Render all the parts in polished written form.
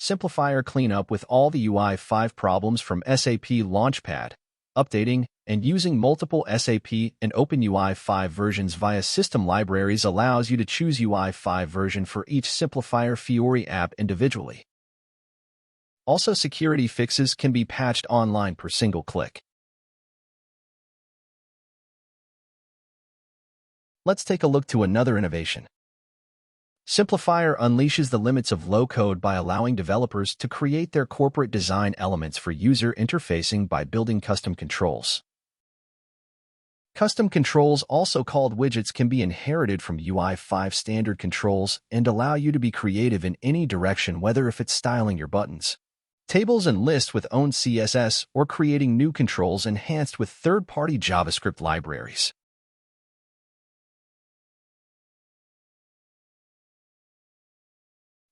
Simplifier clean up with all the UI5 problems from SAP Launchpad, updating, and using multiple SAP and OpenUI5 versions via system libraries allows you to choose UI5 version for each Simplifier Fiori app individually. Also, security fixes can be patched online per single click. Let's take a look to another innovation. Simplifier unleashes the limits of low-code by allowing developers to create their corporate design elements for user interfacing by building custom controls. Custom controls, also called widgets, can be inherited from UI5 standard controls and allow you to be creative in any direction, whether if it's styling your buttons, tables and lists with own CSS, or creating new controls enhanced with third-party JavaScript libraries.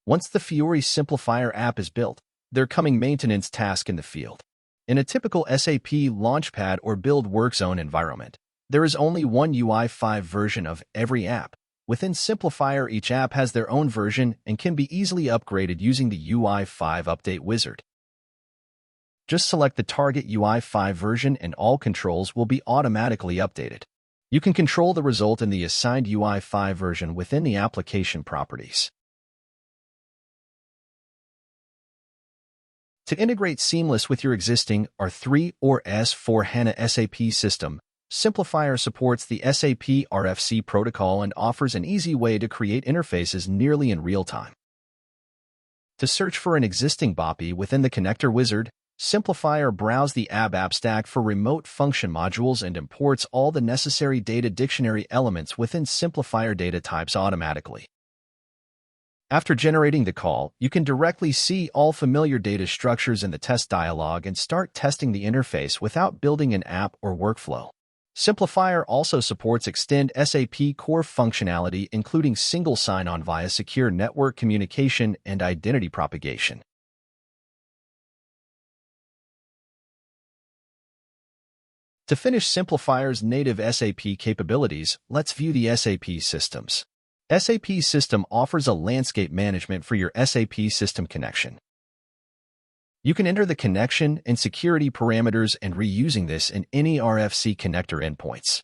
Once the Fiori Simplifier app is built, there comes maintenance task in the field. In a typical SAP Launchpad or Build Work Zone environment, there is only one UI5 version of every app. Within Simplifier, each app has their own version and can be easily upgraded using the UI5 Update Wizard. Just select the target UI5 version and all controls will be automatically updated. You can control the result in the assigned UI5 version within the application properties. To integrate seamless with your existing R3 or S/4HANA SAP system, Simplifier supports the SAP RFC protocol and offers an easy way to create interfaces nearly in real time. To search for an existing BAPI within the connector wizard, Simplifier browse the app stack for remote function modules and imports all the necessary data dictionary elements within Simplifier data types automatically. After generating the call, you can directly see all familiar data structures in the test dialog and start testing the interface without building an app or workflow. Simplifier also supports Extend SAP core functionality, including single sign-on via secure network communication and identity propagation. To finish Simplifier's native SAP capabilities, let's view the SAP Systems. SAP System offers a landscape management for your SAP system connection. You can enter the connection and security parameters and reusing this in any RFC connector endpoints.